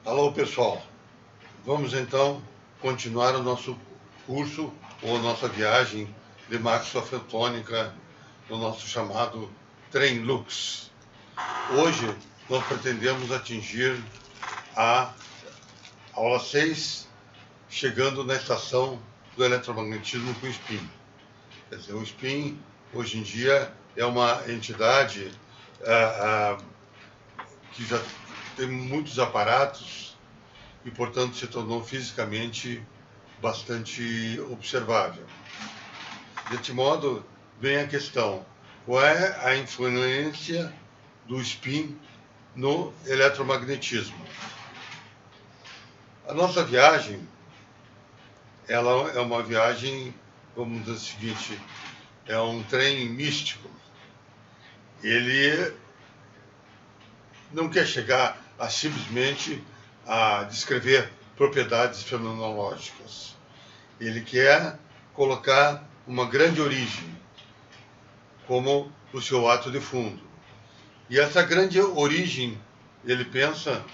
Alô, pessoal. Vamos então continuar o nosso curso ou nossa viagem de maxofotônica no nosso chamado Trem Lux. Hoje nós pretendemos atingir a aula 6, chegando na estação do eletromagnetismo com o SPIN. Quer dizer, o SPIN hoje em dia é uma entidade que já tem muitos aparatos e, portanto, se tornou fisicamente bastante observável. Deste modo, vem a questão: qual é a influência do SPIN no eletromagnetismo? A nossa viagem, ela é uma viagem, vamos dizer o seguinte, é um trem místico. Ele não quer chegar a simplesmente a descrever propriedades fenomenológicas. Ele quer colocar uma grande origem como o seu ato de fundo. E essa grande origem, ele pensa,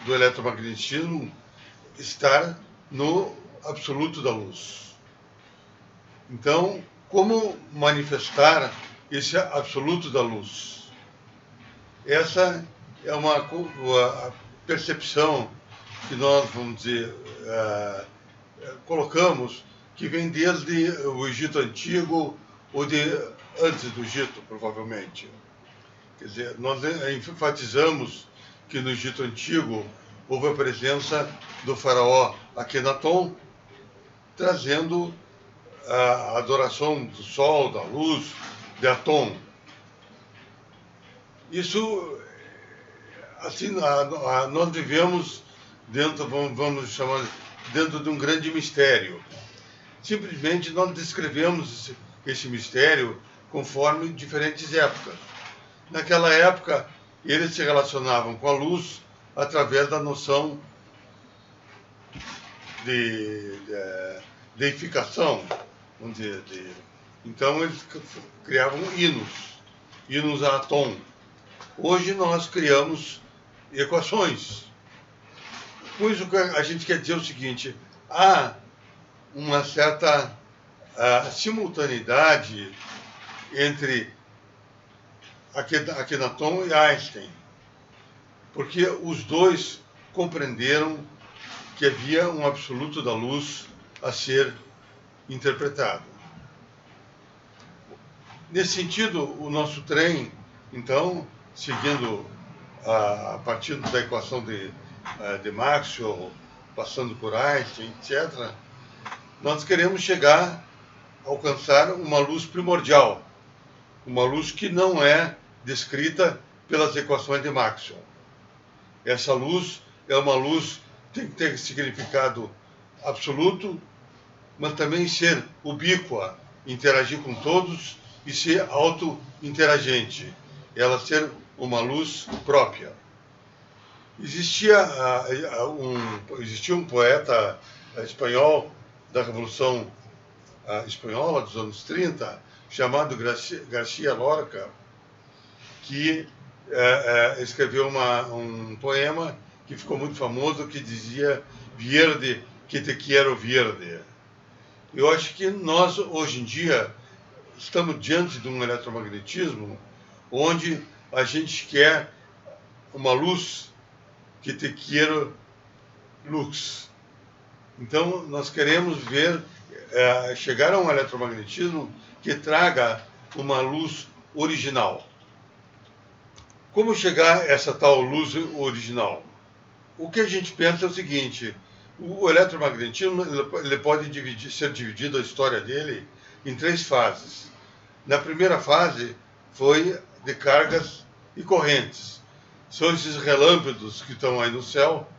do eletromagnetismo estar no absoluto da luz. Então, como manifestar esse absoluto da luz? Essa é uma percepção que nós, vamos dizer, colocamos, que vem desde o Egito Antigo ou de antes do Egito, provavelmente. Quer dizer, nós enfatizamos que no Egito Antigo houve a presença do faraó Akenaton, trazendo a adoração do sol, da luz, de Atom. Isso, assim, nós vivemos dentro, vamos chamar, dentro de um grande mistério. Simplesmente nós descrevemos esse mistério conforme diferentes épocas. Naquela época, eles se relacionavam com a luz através da noção de deificação, vamos dizer. Então, eles criavam hinos a Atom. Hoje nós criamos equações. Com isso, a gente quer dizer o seguinte: há uma certa simultaneidade entre Akenaton e Einstein, porque os dois compreenderam que havia um absoluto da luz a ser interpretado. Nesse sentido, o nosso trem, então, seguindo a partir da equação de Maxwell, passando por Einstein, etc., nós queremos chegar a alcançar uma luz primordial, uma luz que não é descrita pelas equações de Maxwell. Essa luz é uma luz que tem que ter significado absoluto, mas também ser ubíqua, interagir com todos e ser auto-interagente, ela ser uma luz própria. Existia um poeta espanhol da Revolução Espanhola dos anos 30, chamado García Lorca, que escreveu um poema que ficou muito famoso, que dizia: "Vierde, que te quiero verde". Eu acho que nós, hoje em dia, estamos diante de um eletromagnetismo onde a gente quer uma luz que te quiero lux. Então, nós queremos ver, chegar a um eletromagnetismo que traga uma luz original. Como chegar a essa tal luz original? O que a gente pensa é o seguinte: o eletromagnetismo ele pode ser dividido, a história dele, em 3 fases. Na primeira fase foi de cargas e correntes. São esses relâmpagos que estão aí no céu,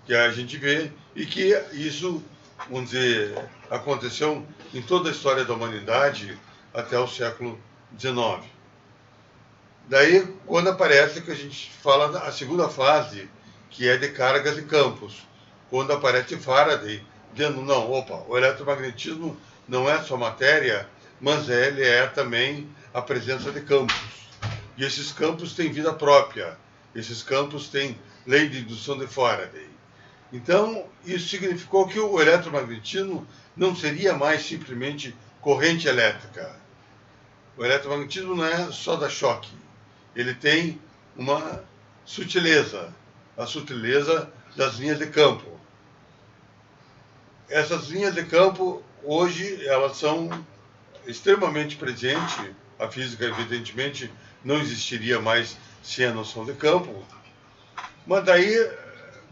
que a gente vê, e que isso, vamos dizer, aconteceu em toda a história da humanidade até o século XIX. Daí, quando aparece, que a gente fala da segunda fase, que é de cargas e campos, quando aparece Faraday, dizendo: não, o eletromagnetismo não é só matéria, mas ele é também a presença de campos. E esses campos têm vida própria, esses campos têm lei de indução de Faraday. Então, isso significou que o eletromagnetismo não seria mais simplesmente corrente elétrica. O eletromagnetismo não é só dar choque. Ele tem uma sutileza, a sutileza das linhas de campo. Essas linhas de campo, hoje, elas são extremamente presentes. A física, evidentemente, não existiria mais sem a noção de campo. Mas daí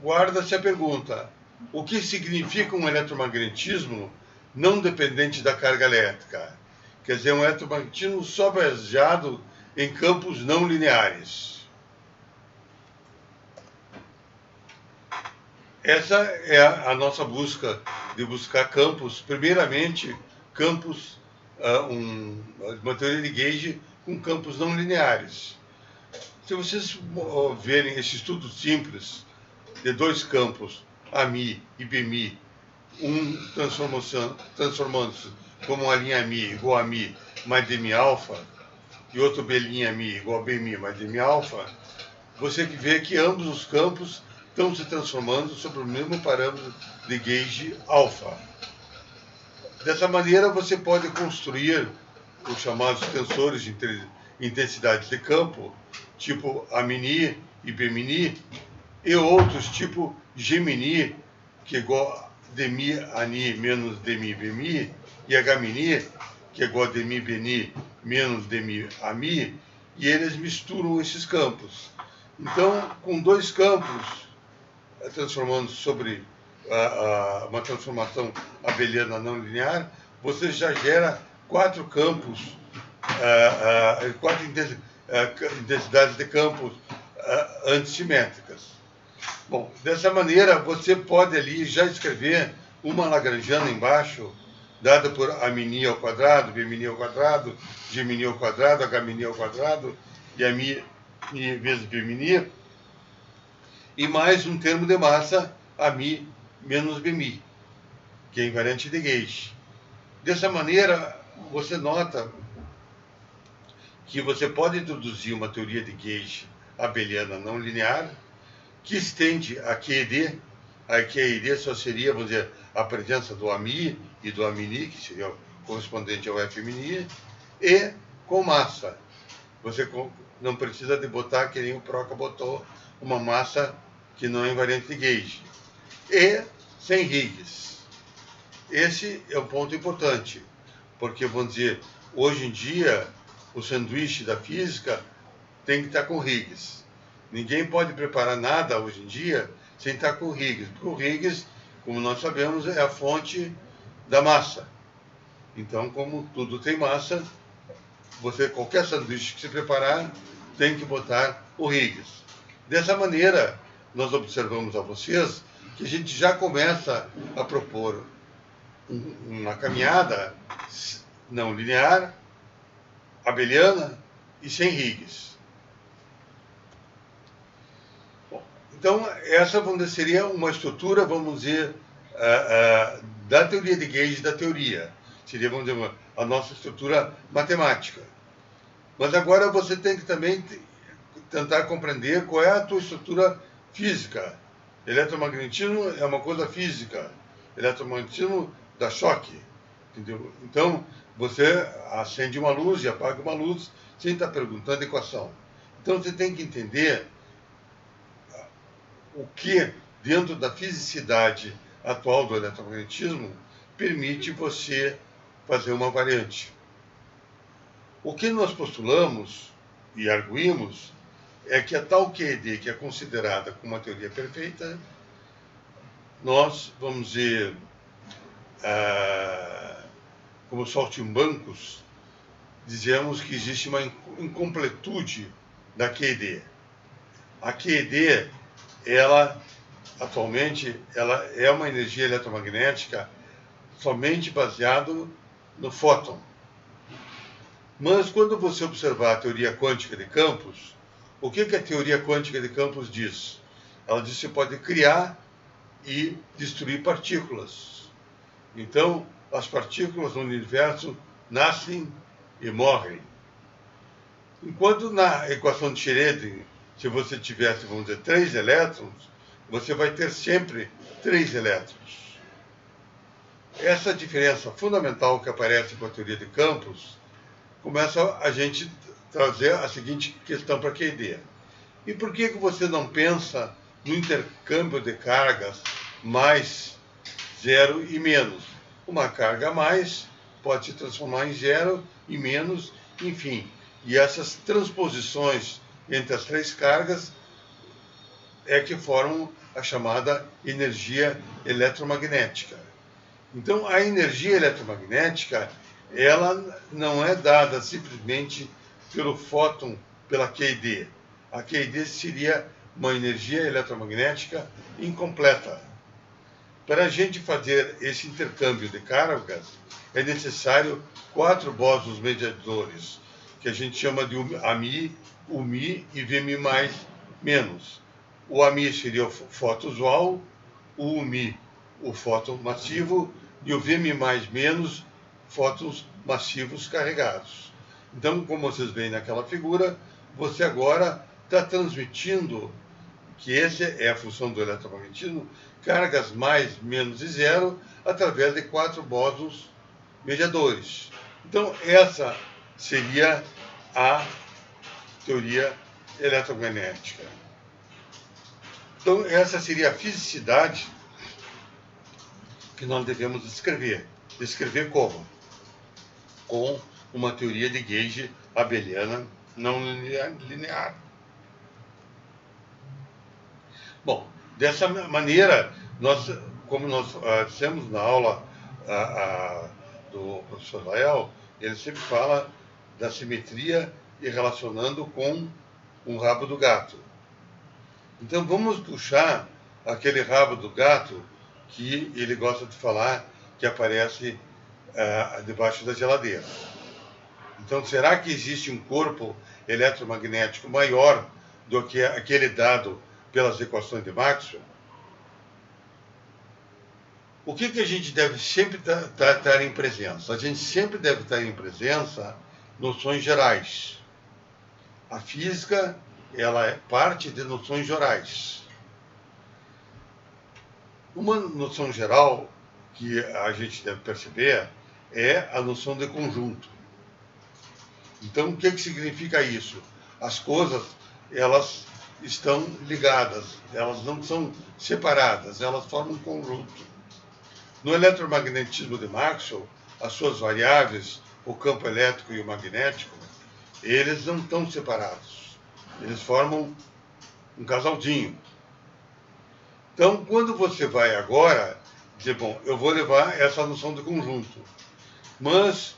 guarda-se a pergunta: o que significa um eletromagnetismo não dependente da carga elétrica? Quer dizer, um eletromagnetismo só baseado em campos não lineares. Essa é a nossa busca, de buscar campos, primeiramente, campos, uma teoria de Gauge com campos não lineares. Se vocês verem esse estudo simples de dois campos, AMI e BMI, um transformando-se como uma linha Mi igual a Mi mais DMI alfa, e outro B' Mi igual a BMI mais DMI alfa, você vê que ambos os campos estão se transformando sobre o mesmo parâmetro de Gauge alfa. Dessa maneira, você pode construir os chamados tensores de intensidade de campo, tipo Amini e Bmini, e outros tipo Gemini, que é igual a Dmi Ani menos Dmi Bmi, e Hmini, que é igual a Dmi Bni menos Dmi Ami, e eles misturam esses campos. Então, com dois campos transformando sobre uma transformação abeliana não linear, você já gera quatro campos, quatro intensidades de campos antissimétricas. Bom, dessa maneira você pode ali já escrever uma lagrangiana embaixo, dada por Amini ao quadrado, Bmini ao quadrado, Gemini ao quadrado, Hmini ao quadrado, e Ami vezes Bmini, e mais um termo de massa, Ami menos Bmi, que é invariante de Gauge. Dessa maneira, você nota que você pode introduzir uma teoria de Gauge abeliana não linear, que estende a QED. A QED só seria, vamos dizer, a presença do Ami e do Amini, que seria o correspondente ao Fmini, e com massa. Você não precisa de botar, que nem o Proca botou, uma massa que não é invariante de Gauge. E sem Higgs. Esse é um ponto importante, porque, vamos dizer, hoje em dia, o sanduíche da física tem que estar com Higgs. Ninguém pode preparar nada hoje em dia sem estar com Higgs, porque o Higgs, como nós sabemos, é a fonte da massa. Então, como tudo tem massa, qualquer sanduíche que se preparar, tem que botar o Higgs. Dessa maneira, nós observamos a vocês que a gente já começa a propor uma caminhada não linear, abeliana e sem Higgs. Bom, então, essa seria uma estrutura, vamos dizer, da teoria de Gauge da teoria. Seria, vamos dizer, a nossa estrutura matemática. Mas agora você tem que também tentar compreender qual é a tua estrutura física. Eletromagnetismo é uma coisa física. Eletromagnetismo dá choque. Entendeu? Então, você acende uma luz e apaga uma luz sem estar perguntando a equação. Então, você tem que entender o que, dentro da fisicidade atual do eletromagnetismo, permite você fazer uma variante. O que nós postulamos e arguímos é que a tal QED, que é considerada como uma teoria perfeita, nós, vamos dizer, como saltimbancos, dizemos que existe uma incompletude da QED. A QED, atualmente, ela é uma energia eletromagnética somente baseada no fóton. Mas quando você observar a teoria quântica de campos, o que a teoria quântica de campos diz? Ela diz que você pode criar e destruir partículas. Então, as partículas no universo nascem e morrem. Enquanto na equação de Schrödinger, se você tivesse, vamos dizer, 3 elétrons, você vai ter sempre 3 elétrons. Essa diferença fundamental que aparece com a teoria de campos começa a gente trazer a seguinte questão para a QED. E por que você não pensa no intercâmbio de cargas mais zero e menos? Uma carga a mais pode se transformar em zero e menos, enfim. E essas transposições entre as 3 cargas é que formam a chamada energia eletromagnética. Então, a energia eletromagnética, ela não é dada simplesmente pelo fóton, pela QED. A QED seria uma energia eletromagnética incompleta. Para a gente fazer esse intercâmbio de cargas, é necessário 4 bósons mediadores, que a gente chama de AMI, UMI e VMI menos. O AMI seria o fóton usual, o UMI o fóton massivo e o VMI menos fótons massivos carregados. Então, como vocês veem naquela figura, você agora está transmitindo, que essa é a função do eletromagnetismo, cargas mais, menos e zero, através de 4 bósons mediadores. Então, essa seria a teoria eletromagnética. Então, essa seria a fisicidade que nós devemos descrever. Descrever como? Com uma teoria de gauge abeliana não linear. Bom, dessa maneira, como nós dissemos na aula do professor Lael, ele sempre fala da simetria e relacionando com o rabo do gato. Então vamos puxar aquele rabo do gato que ele gosta de falar, que aparece debaixo da geladeira. Então, será que existe um corpo eletromagnético maior do que aquele dado pelas equações de Maxwell? O que a gente deve sempre estar em presença? A gente sempre deve estar em presença noções gerais. A física, ela é parte de noções gerais. Uma noção geral que a gente deve perceber é a noção de conjunto. Então, o que significa isso? As coisas, elas estão ligadas, elas não são separadas, elas formam um conjunto. No eletromagnetismo de Maxwell, as suas variáveis, o campo elétrico e o magnético, eles não estão separados. Eles formam um casalzinho. Então, quando você vai agora dizer, bom, eu vou levar essa noção de conjunto, mas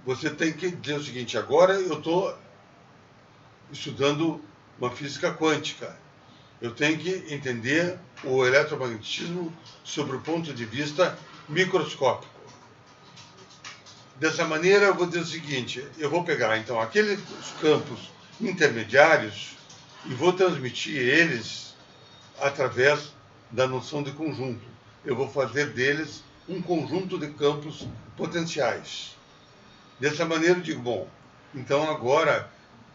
você tem que dizer o seguinte, agora eu estou estudando uma física quântica. Eu tenho que entender o eletromagnetismo sob o ponto de vista microscópico. Dessa maneira, eu vou dizer o seguinte, eu vou pegar, então, aqueles campos intermediários e vou transmitir eles através da noção de conjunto. Eu vou fazer deles um conjunto de campos potenciais. Dessa maneira, eu digo, bom, então agora,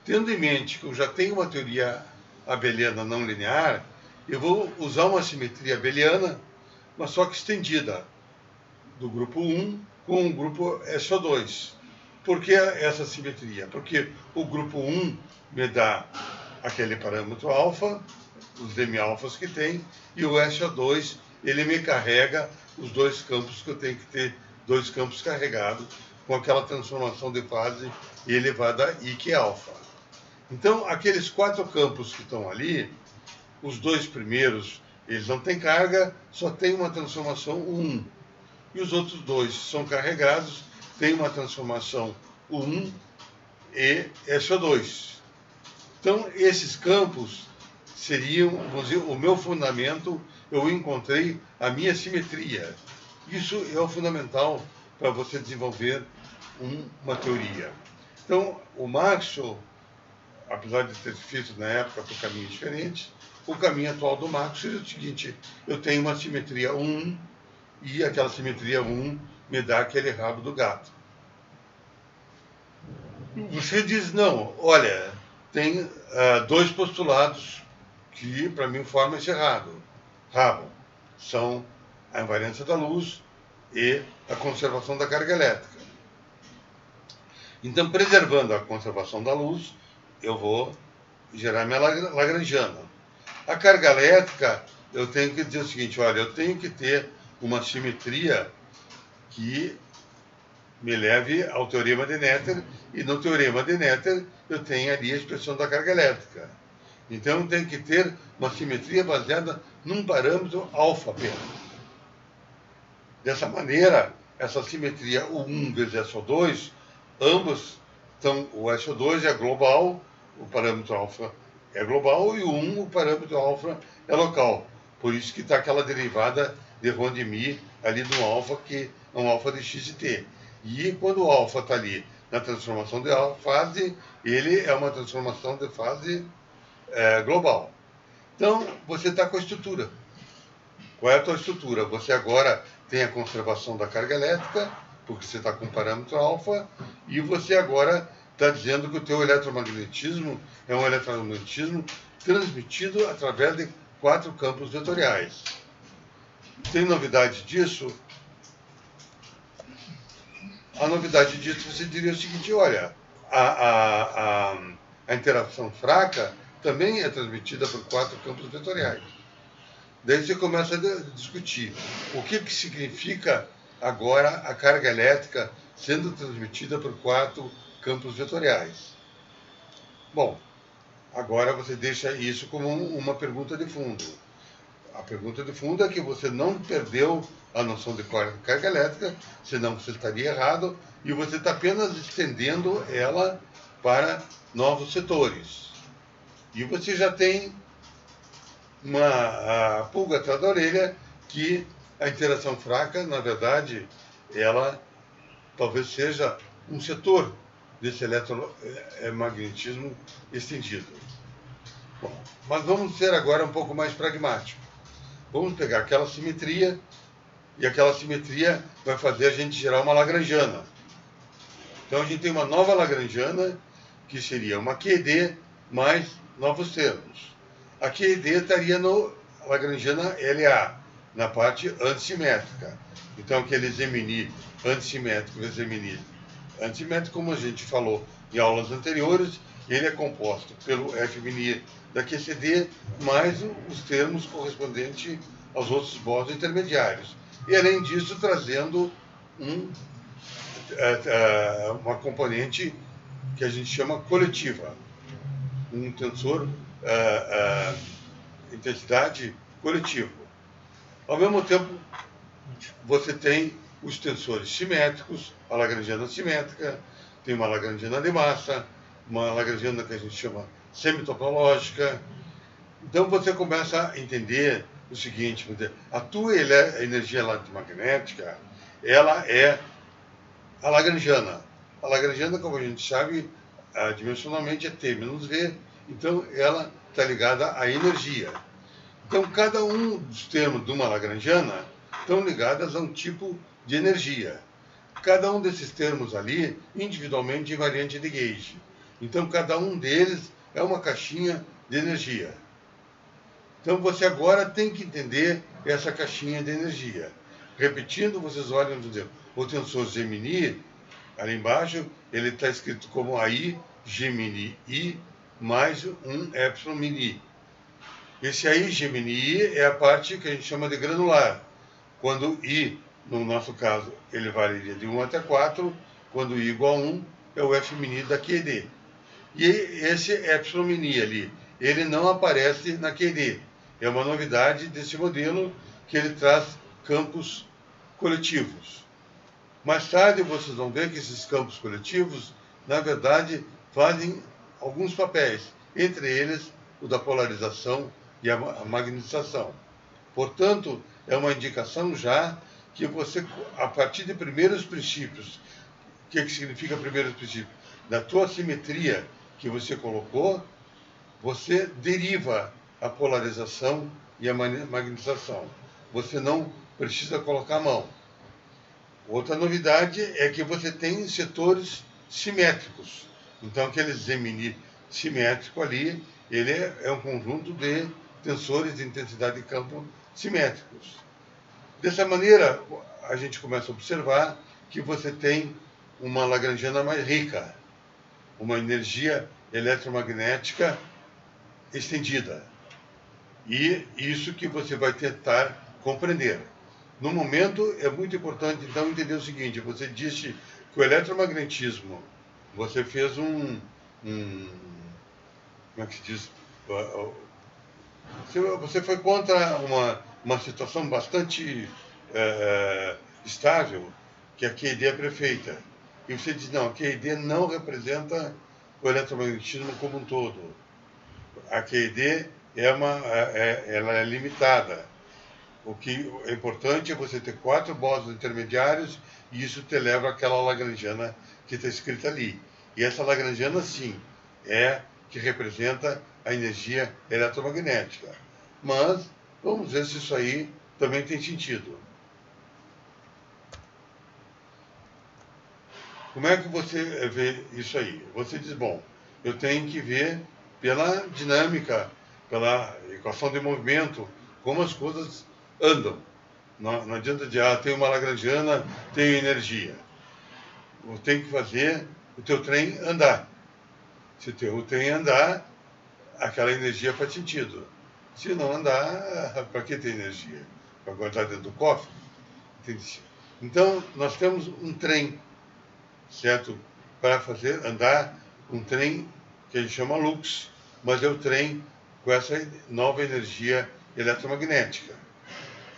tendo em mente que eu já tenho uma teoria abeliana não linear, eu vou usar uma simetria abeliana, mas só que estendida, do grupo 1 com o grupo SO2. Por que essa simetria? Porque o grupo 1 me dá aquele parâmetro alfa, os demi-alfas que tem, e o SO2, ele me carrega os 2 campos que eu tenho que ter, 2 campos carregados, com aquela transformação de fase elevada a I, que é alfa. Então, aqueles 4 campos que estão ali, os 2 primeiros, eles não têm carga, só tem uma transformação 1. E os outros 2 são carregados, tem uma transformação 1 e SO2. Então, esses campos seriam, vamos dizer, o meu fundamento, eu encontrei a minha simetria. Isso é o fundamental para você desenvolver uma teoria. Então, o Maxwell, apesar de ter feito na época por caminhos diferentes, o caminho atual do Maxwell é o seguinte, eu tenho uma simetria 1 e aquela simetria 1 me dá aquele rabo do gato. Você diz, não, olha, tem 2 postulados que para mim formam esse rabo. São a invariância da luz e a conservação da carga elétrica. Então, preservando a conservação da luz, eu vou gerar minha lagrangiana. A carga elétrica, eu tenho que dizer o seguinte, olha, eu tenho que ter uma simetria que me leve ao teorema de Noether, e no teorema de Noether eu tenho ali a expressão da carga elétrica. Então eu tenho que ter uma simetria baseada num parâmetro alfa apenas. Dessa maneira, essa simetria, o 1 vezes SO2, ambos estão, o SO2 é global, o parâmetro alfa é global, e o 1, o parâmetro alfa, é local. Por isso que está aquela derivada de Rho de Mi ali do alfa, que é um alfa de x e t. E quando o alfa está ali na transformação de fase, ele é uma transformação de fase global. Então, você está com a estrutura. Qual é a tua estrutura? Você agora tem a conservação da carga elétrica, porque você está com parâmetro alfa, e você agora está dizendo que o teu eletromagnetismo é um eletromagnetismo transmitido através de 4 campos vetoriais. Tem novidade disso? A novidade disso, você diria o seguinte, olha, a interação fraca também é transmitida por 4 campos vetoriais. Daí você começa a discutir o que significa agora a carga elétrica sendo transmitida por 4 campos vetoriais. Bom, agora você deixa isso como uma pergunta de fundo. A pergunta de fundo é que você não perdeu a noção de carga elétrica, senão você estaria errado, e você está apenas estendendo ela para novos setores. E você já tem uma pulga atrás da orelha que a interação fraca, na verdade, ela talvez seja um setor desse eletromagnetismo estendido. Bom, mas vamos ser agora um pouco mais pragmáticos. Vamos pegar aquela simetria, e aquela simetria vai fazer a gente gerar uma lagrangiana. Então a gente tem uma nova lagrangiana, que seria uma QED mais novos termos. A QED estaria no lagrangiana LA, na parte antissimétrica. Então aquele Gemini antissimétrico vezes Gemini antissimétrico, como a gente falou em aulas anteriores, ele é composto pelo F' da QCD mais os termos correspondentes aos outros bósons intermediários. E além disso, trazendo uma componente que a gente chama coletiva, um tensor intensidade coletivo. Ao mesmo tempo, você tem os tensores simétricos, a lagrangiana simétrica, tem uma lagrangiana de massa, uma lagrangiana que a gente chama semitopológica. Então você começa a entender o seguinte, a tua energia eletromagnética, ela é a lagrangiana. A lagrangiana, como a gente sabe, dimensionalmente é T menos V, então ela está ligada à energia. Então cada um dos termos de uma lagrangiana estão ligados a um tipo de energia. Cada um desses termos ali, individualmente, é invariante de gauge. Então cada um deles é uma caixinha de energia. Então você agora tem que entender essa caixinha de energia. Repetindo, vocês olham, o tensor Gemini, ali embaixo, ele está escrito como AI Gemini I mais um Epsilon Mini. Esse AI Gemini I é a parte que a gente chama de granular. Quando I, no nosso caso, ele variaria de 1 até 4, quando I igual a 1, é o F' da QED. E esse Epsilon Mini ali, ele não aparece na QED. É uma novidade desse modelo, que ele traz campos coletivos. Mais tarde vocês vão ver que esses campos coletivos, na verdade, fazem alguns papéis, entre eles o da polarização e a magnetização. Portanto, é uma indicação já que você, a partir de primeiros princípios, o que significa primeiros princípios? Da tua simetria que você colocou, você deriva a polarização e a magnetização. Você não precisa colocar a mão. Outra novidade é que você tem setores simétricos. Então, aquele Gemini simétrico ali, ele é um conjunto de tensores de intensidade de campo simétricos. Dessa maneira, a gente começa a observar que você tem uma lagrangiana mais rica, uma energia eletromagnética estendida. E isso que você vai tentar compreender. No momento, é muito importante, então, entender o seguinte: você disse que o eletromagnetismo, você fez como é que se diz? Você foi contra uma situação bastante estável, que a QED é prefeita. E você diz: não, a QED não representa o eletromagnetismo como um todo. A QED ela é limitada. O que é importante é você ter 4 bósons intermediários e isso te leva àquela lagrangiana que está escrita ali. E essa lagrangiana, sim, é que representa a energia eletromagnética. Mas vamos ver se isso aí também tem sentido. Como é que você vê isso aí? Você diz, bom, eu tenho que ver pela dinâmica, pela equação de movimento, como as coisas andam. Não adianta dizer, tem uma lagrangiana, tem energia. Tem que fazer o teu trem andar. Se o trem andar, aquela energia faz sentido. Se não andar, para que ter energia? Para guardar dentro do cofre? Entende? Então, nós temos um trem, certo? Para fazer andar um trem que a gente chama Lux, mas é o trem com essa nova energia eletromagnética.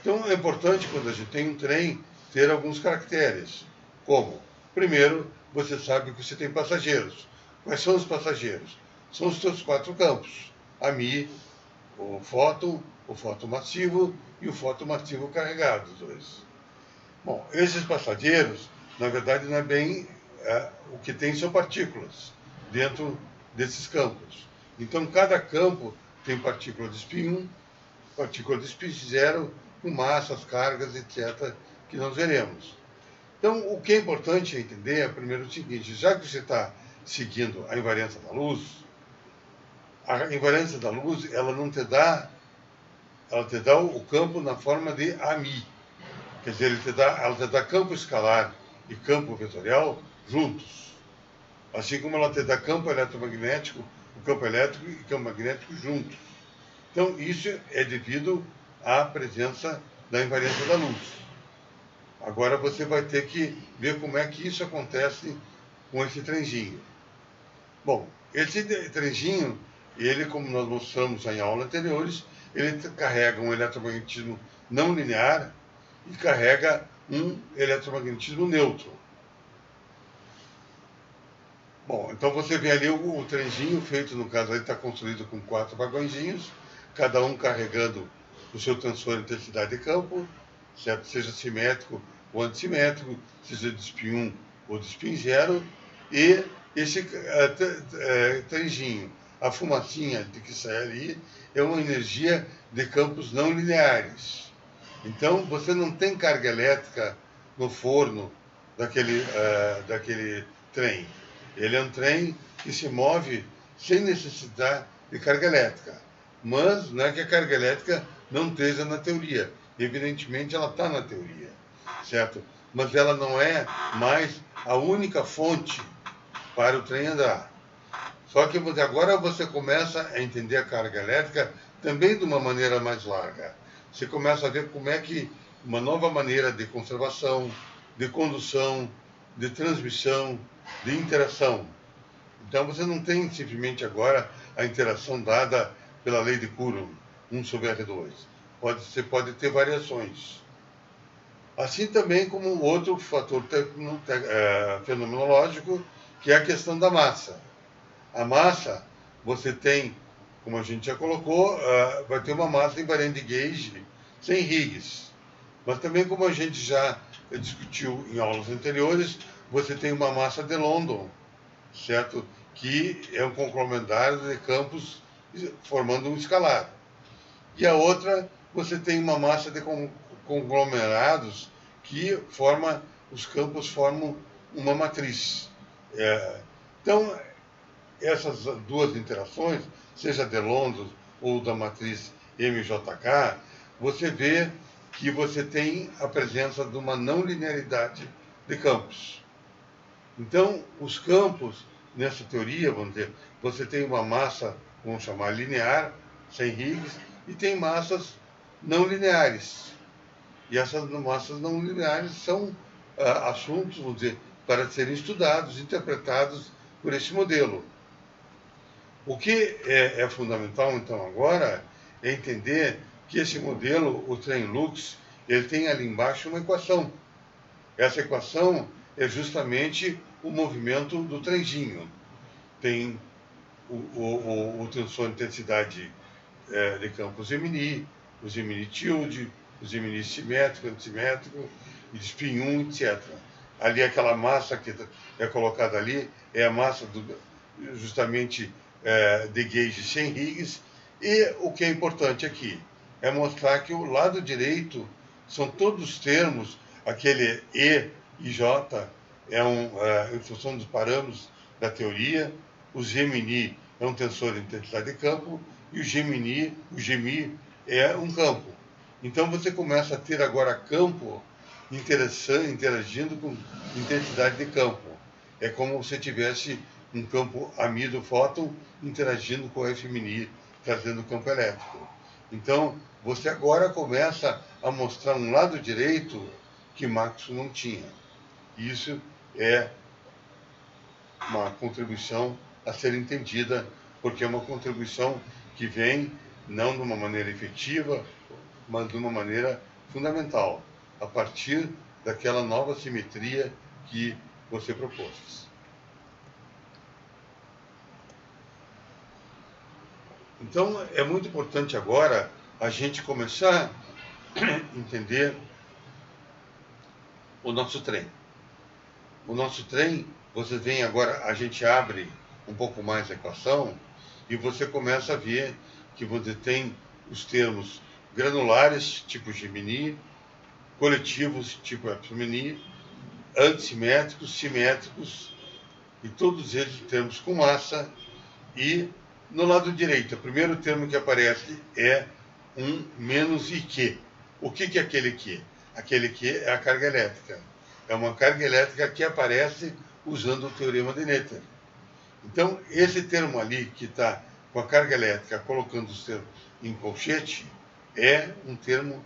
Então, é importante, quando a gente tem um trem, ter alguns caracteres. Como? Primeiro, você sabe que você tem passageiros. Quais são os passageiros? São os seus 4 campos. A Mi, o fóton massivo e o fóton massivo carregado, os dois. Bom, esses passageiros, na verdade, não é bem o que tem são partículas dentro desses campos. Então, cada campo tem partícula de spin 1, partícula de spin 0, com massas, cargas, etc., que nós veremos. Então, o que é importante entender é, primeiro, o seguinte: já que você está seguindo a invariância da luz, a invariância da luz, ela não te dá, ela te dá o campo na forma de AMI. Quer dizer, ela te dá campo escalar e campo vetorial juntos. Assim como ela te dá campo eletromagnético, o campo elétrico e campo magnético juntos. Então, isso é devido à presença da invariância da luz. Agora você vai ter que ver como é que isso acontece com esse trenzinho. Bom, esse trenzinho, ele, como nós mostramos em aulas anteriores, ele carrega um eletromagnetismo não linear e carrega um eletromagnetismo neutro. Bom, então você vê ali o trenzinho feito, no caso aí está construído com 4 vagõezinhos, cada um carregando o seu tensor de intensidade de campo, certo? Seja simétrico ou antissimétrico, seja de spin 1 ou de spin 0, e esse trenzinho, a fumacinha de que sai ali, é uma energia de campos não lineares. Então, você não tem carga elétrica no forno daquele trem. Ele é um trem que se move sem necessidade de carga elétrica. Mas não é que a carga elétrica não esteja na teoria. Evidentemente, ela está na teoria, certo? Mas ela não é mais a única fonte para o trem andar. Só que agora você começa a entender a carga elétrica também de uma maneira mais larga. Você começa a ver como é que uma nova maneira de conservação, de condução, de transmissão, de interação. Então você não tem simplesmente agora a interação dada pela lei de Coulomb, 1 sobre R2. Você pode ter variações. Assim também como outro fator fenomenológico, que é a questão da massa. A massa, você tem, como a gente já colocou, vai ter uma massa invariante de gauge sem Higgs. Mas também, como a gente já discutiu em aulas anteriores, você tem uma massa de London, certo? Que é um conglomerado de campos formando um escalar. E a outra, você tem uma massa de conglomerados que os campos formam uma matriz. Então, essas duas interações, seja de London ou da matriz MJK, você vê que você tem a presença de uma não linearidade de campos. Então, os campos, nessa teoria, vamos dizer, você tem uma massa, vamos chamar linear, sem Higgs, e tem massas não lineares. E essas massas não lineares são assuntos, vamos dizer, para serem estudados, interpretados por esse modelo. O que é fundamental, então, agora, é entender que esse modelo, o trem Lux, ele tem ali embaixo uma equação. Essa equação é justamente o movimento do trenzinho. Tem o tensor de intensidade de campo Gemini, o Gemini tilde, o Gemini simétrico, antissimétrico, e de spin 1, etc. Ali aquela massa que é colocada ali é a massa justamente de gauge sem Higgs. E o que é importante aqui é mostrar que o lado direito são todos os termos, aquele E e J em função dos parâmetros da teoria, o Gemini é um tensor de intensidade de campo e o GMI é um campo. Então você começa a ter agora campo interagindo com intensidade de campo. É como se tivesse um campo amido-fóton interagindo com o FMNI, trazendo campo elétrico. Então, você agora começa a mostrar um lado direito que Maxwell não tinha. Isso é uma contribuição a ser entendida, porque é uma contribuição que vem não de uma maneira efetiva, mas de uma maneira fundamental, a partir daquela nova simetria que você propôs. Então, é muito importante agora a gente começar a entender o nosso trem. O nosso trem, você vem agora, a gente abre um pouco mais a equação e você começa a ver que você tem os termos granulares, tipo Gemini, coletivos, tipo Epsimini, antissimétricos, simétricos, e todos eles termos com massa. E no lado direito, o primeiro termo que aparece é um menos IQ. O que é aquele Q? Aquele Q é a carga elétrica. É uma carga elétrica que aparece usando o teorema de Noether. Então, esse termo ali que está com a carga elétrica colocando os termos em colchete é um termo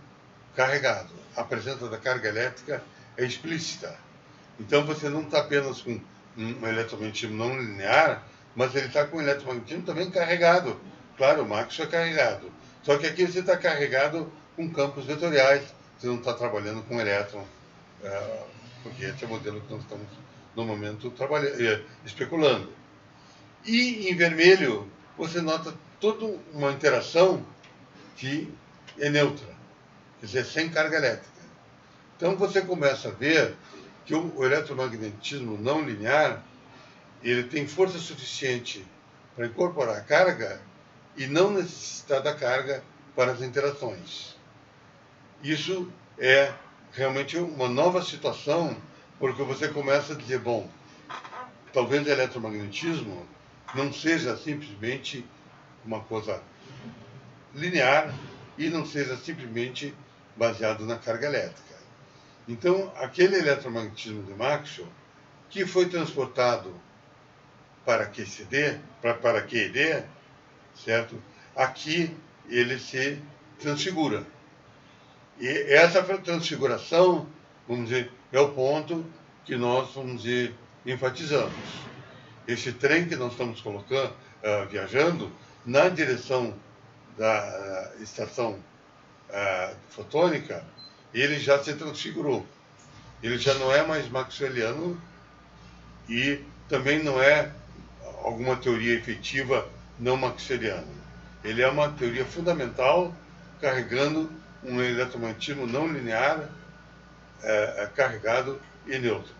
carregado. A presença da carga elétrica é explícita. Então, você não está apenas com um eletromagnetismo não linear, mas ele está com um eletromagnetismo também carregado. Claro, o Maxwell é carregado. Só que aqui você está carregado com campos vetoriais, você não está trabalhando com elétron, porque esse é o modelo que nós estamos, no momento, especulando. E em vermelho, você nota toda uma interação que é neutra, quer dizer, sem carga elétrica. Então você começa a ver que o eletromagnetismo não linear, ele tem força suficiente para incorporar a carga e não necessitar da carga para as interações. Isso é realmente uma nova situação, porque você começa a dizer, bom, talvez o eletromagnetismo não seja simplesmente uma coisa linear e não seja simplesmente baseado na carga elétrica. Então, aquele eletromagnetismo de Maxwell, que foi transportado para QCD, para QED, certo? Aqui ele se transfigura. E essa transfiguração, vamos dizer, é o ponto que nós, vamos dizer, enfatizamos. Esse trem que nós estamos colocando, viajando, na direção da estação fotônica, ele já se transfigurou. Ele já não é mais maxwelliano e também não é alguma teoria efetiva não maxwelliana. Ele é uma teoria fundamental carregando um eletromagnetismo não linear carregado e neutro.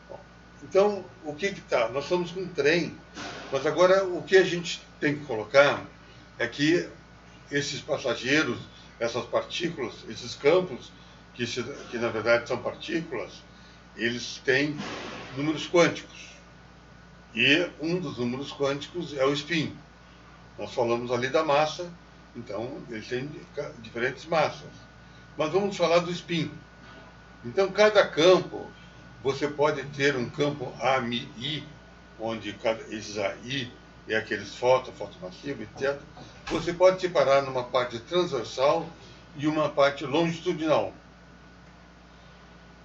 Bom, então, o que está? Nós estamos com um trem, mas agora o que a gente tem que colocar é que esses passageiros, essas partículas, esses campos, que na verdade são partículas, eles têm números quânticos. E um dos números quânticos é o spin. Nós falamos ali da massa, Então, eles têm diferentes massas. Mas vamos falar do spin. Então, cada campo, você pode ter um campo AMI, onde esses AI é aqueles fotomassivo, etc. Você pode separar numa parte transversal e uma parte longitudinal,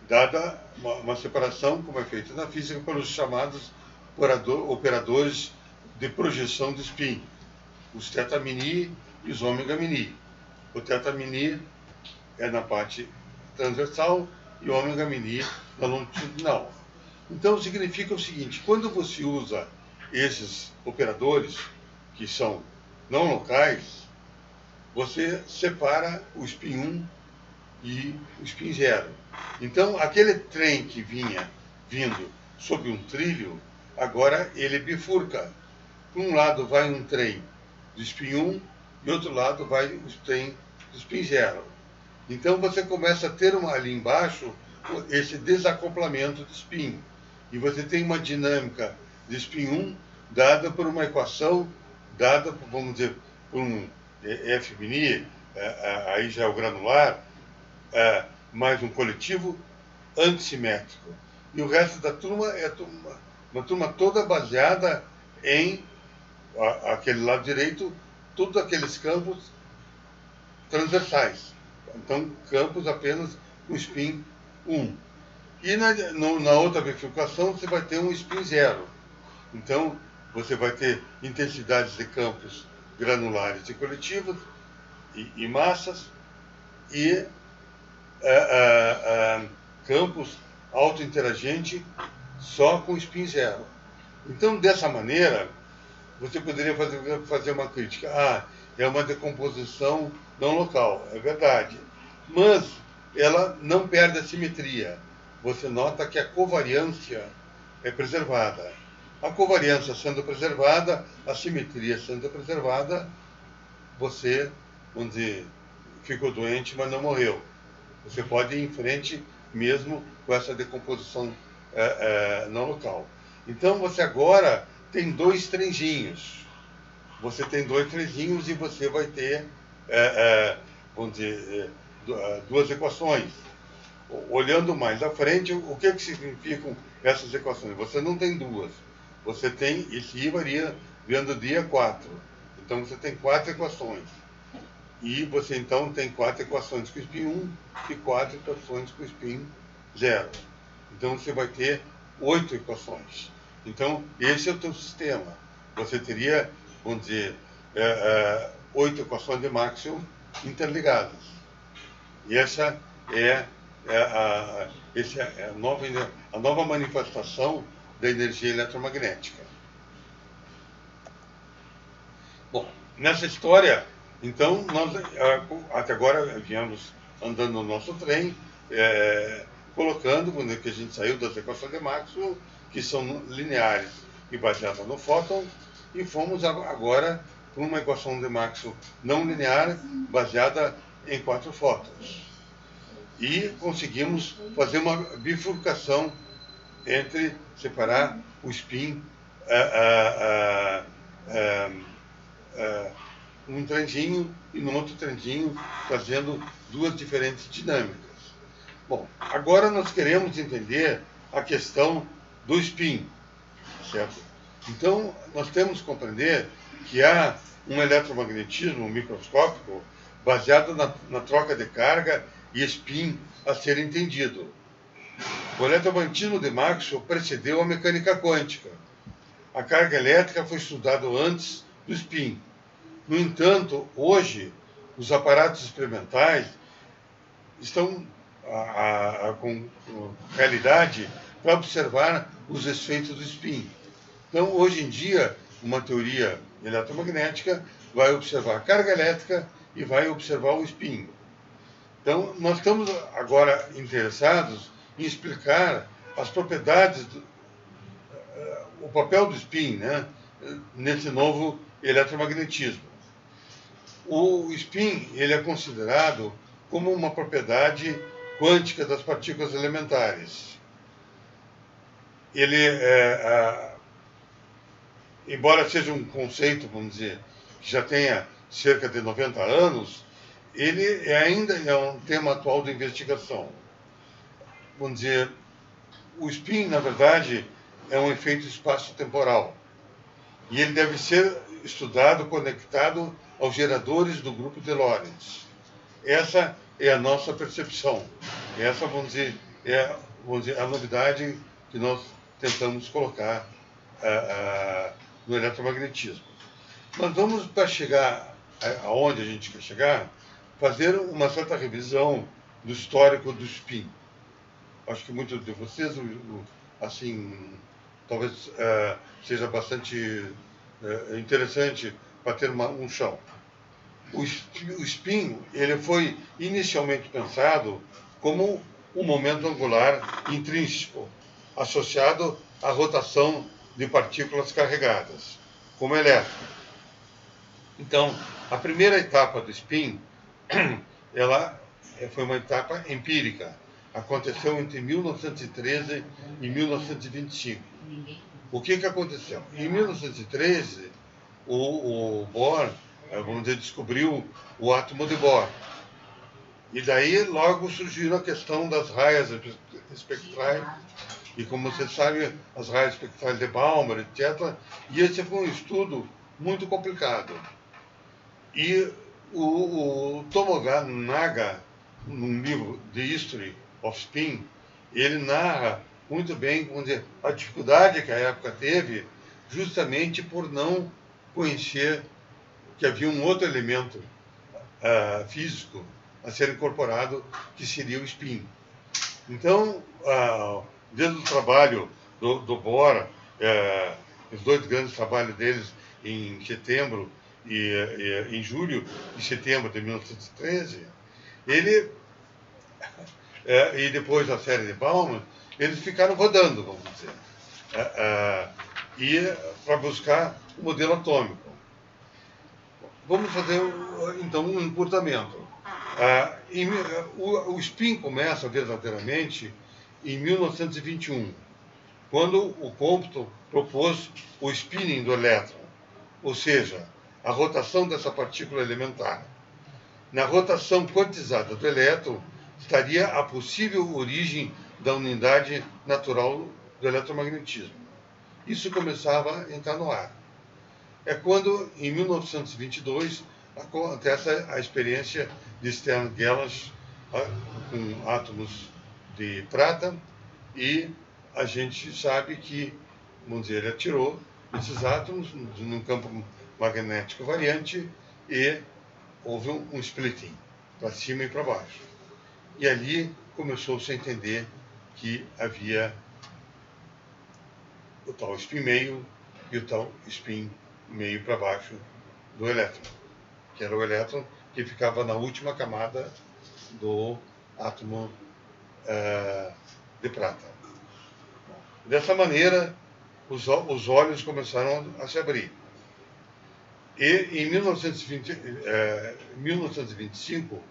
dada uma separação, como é feita na física, pelos chamados operadores de projeção de spin, os θ mini e os ômega mini. O θ mini é na parte transversal e o ômega mini na longitudinal. Então significa o seguinte: quando você usa esses operadores, que são não locais, você separa o spin 1 e o spin 0. Então aquele trem que vinha vindo sob um trilho, agora ele bifurca. Por um lado vai um trem do spin 1 e outro lado vai o trem do spin 0. Então você começa a ter ali embaixo esse desacoplamento de spin. E você tem uma dinâmica de spin 1 dada por uma equação, dada, vamos dizer, por um F mini, aí já é o granular, mais um coletivo antissimétrico. E o resto da turma é uma turma toda baseada em aquele lado direito, todos aqueles campos transversais. Então, campos apenas com spin 1. E na outra bifurcação você vai ter um spin 0. Então, você vai ter intensidades de campos granulares e coletivos e massas e campos autointeragentes só com spin 0. Então, dessa maneira, você poderia fazer uma crítica. É uma decomposição não local, é verdade. Mas ela não perde a simetria. Você nota que a covariância é preservada. A covariância sendo preservada, a simetria sendo preservada, você, vamos dizer, ficou doente, mas não morreu. Você pode ir em frente mesmo com essa decomposição não local. Então você agora tem dois trenzinhos. Você tem dois trenzinhos e você vai ter, vamos dizer, duas equações. Olhando mais à frente, o que significam essas equações? Você não tem duas. Você tem, esse I varia vendo dia 4. Então você tem 4 equações. E você então tem 4 equações com spin 1 e 4 equações com spin 0. Então você vai ter 8 equações. Então esse é o teu sistema. Você teria, vamos dizer, 8 equações de Maxwell interligadas. E essa é a nova manifestação da energia eletromagnética. Bom, nessa história, então, nós até agora viemos andando no nosso trem, colocando, quando que a gente saiu das equações de Maxwell, que são lineares e baseadas no fóton, e fomos agora para uma equação de Maxwell não linear, baseada em 4 fótons. E conseguimos fazer uma bifurcação entre separar o spin num trenzinho e num outro trenzinho, fazendo duas diferentes dinâmicas. Bom, agora nós queremos entender a questão do spin, certo? Então, nós temos que compreender que há um eletromagnetismo microscópico baseado na troca de carga e spin a ser entendido. O eletromagnetismo de Maxwell precedeu a mecânica quântica. A carga elétrica foi estudada antes do spin. No entanto, hoje, os aparatos experimentais estão com realidade para observar os efeitos do spin. Então, hoje em dia, uma teoria eletromagnética vai observar a carga elétrica e vai observar o spin. Então, nós estamos agora interessados em explicar as propriedades, o papel do spin, né, nesse novo eletromagnetismo. O spin ele é considerado como uma propriedade quântica das partículas elementares. Ele, embora seja um conceito, vamos dizer, que já tenha cerca de 90 anos, ele ainda é um tema atual de investigação. Vamos dizer, o spin, na verdade, é um efeito espaço-temporal. E ele deve ser estudado conectado aos geradores do grupo de Lorentz. Essa é a nossa percepção. Essa, vamos dizer, a novidade que nós tentamos colocar no eletromagnetismo. Mas vamos, para chegar aonde a gente quer chegar, fazer uma certa revisão do histórico do spin. Acho que muitos de vocês, assim, talvez seja bastante interessante para ter um chão. O spin, ele foi inicialmente pensado como um momento angular intrínseco, associado à rotação de partículas carregadas, como elétron. Então, a primeira etapa do spin, ela foi uma etapa empírica. Aconteceu entre 1913 e 1925. O que aconteceu? Em 1913, o Bohr, vamos dizer, descobriu o átomo de Bohr. E daí logo surgiu a questão das raias espectrais, e como você sabe, as raias espectrais de Balmer, etc. E esse foi um estudo muito complicado. E o Tomonaga, num livro The History of Spin, ele narra muito bem, vamos dizer, a dificuldade que a época teve, justamente por não conhecer que havia um outro elemento físico a ser incorporado, que seria o spin. Então, desde o trabalho do Bohr, os dois grandes trabalhos deles em setembro e em julho e setembro de 1913, ele e depois a série de Bauman, eles ficaram rodando, vamos dizer, e para buscar o modelo atômico. Vamos fazer então um encurtamento. O spin começa verdadeiramente em 1921, quando o Compton propôs o spinning do elétron, ou seja, a rotação dessa partícula elementar. Na rotação quantizada do elétron estaria a possível origem da unidade natural do eletromagnetismo. Isso começava a entrar no ar. É quando, em 1922, acontece a experiência de Stern-Gerlach com átomos de prata, e a gente sabe que, vamos dizer, ele atirou esses átomos num campo magnético variante e houve um splitting, para cima e para baixo. E ali começou-se a entender que havia o tal spin meio e o tal spin meio para baixo do elétron, que era o elétron que ficava na última camada do átomo de prata. Dessa maneira, os olhos começaram a se abrir. E em 1925,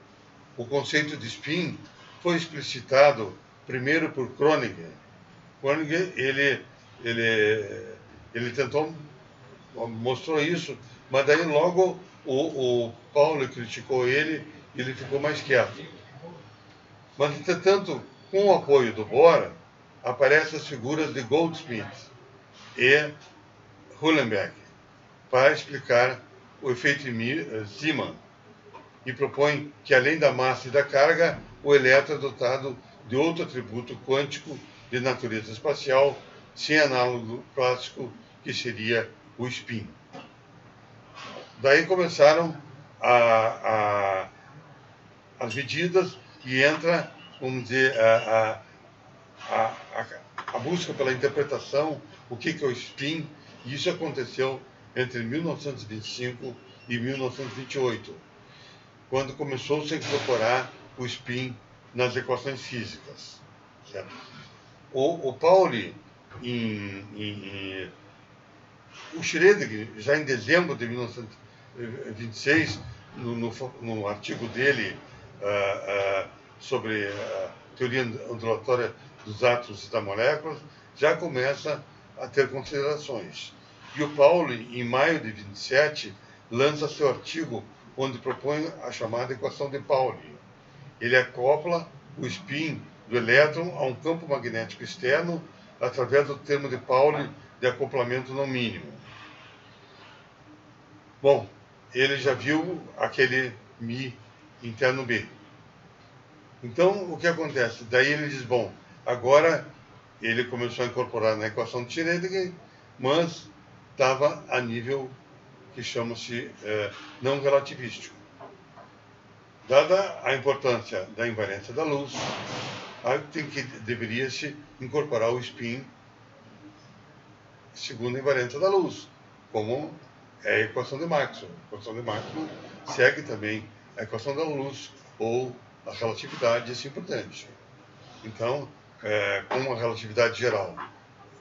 o conceito de spin foi explicitado primeiro por Kroninger. Kroninger, ele mostrou isso, mas daí logo o Pauli criticou ele e ele ficou mais quieto. Mas, entretanto, com o apoio do Bohr, aparecem as figuras de Goldsmith e Uhlenbeck para explicar o efeito Zeeman, e propõe que, além da massa e da carga, o elétron é dotado de outro atributo quântico de natureza espacial, sem análogo clássico, que seria o spin. Daí começaram as medidas e entra, vamos dizer, a busca pela interpretação, o que é o spin, e isso aconteceu entre 1925 e 1928, quando começou-se a incorporar o spin nas equações físicas. Certo? O Pauli, o Schrödinger, já em dezembro de 1926, no artigo dele sobre a teoria ondulatória dos átomos e das moléculas, já começa a ter considerações. E o Pauli, em maio de 27, lança seu artigo onde propõe a chamada equação de Pauli. Ele acopla o spin do elétron a um campo magnético externo através do termo de Pauli de acoplamento no mínimo. Bom, ele já viu aquele Mi interno B. Então, o que acontece? Daí ele diz, bom, agora ele começou a incorporar na equação de Schrödinger, mas estava a nível que chama-se não relativístico. Dada a importância da invariância da luz, deveria-se incorporar o spin segundo a invariância da luz, como é a equação de Maxwell. A equação de Maxwell segue também a equação da luz, ou a relatividade e assim por diante. Então, com uma relatividade geral,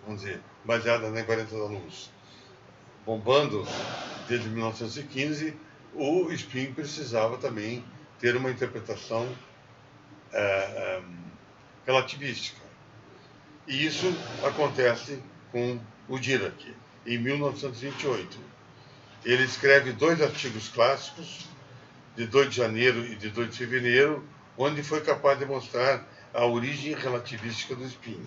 vamos dizer, baseada na invariância da luz, bombando desde 1915, o spin precisava também ter uma interpretação relativística. E isso acontece com o Dirac, em 1928. Ele escreve 2 artigos clássicos, de 2 de janeiro e de 2 de fevereiro, onde foi capaz de mostrar a origem relativística do spin,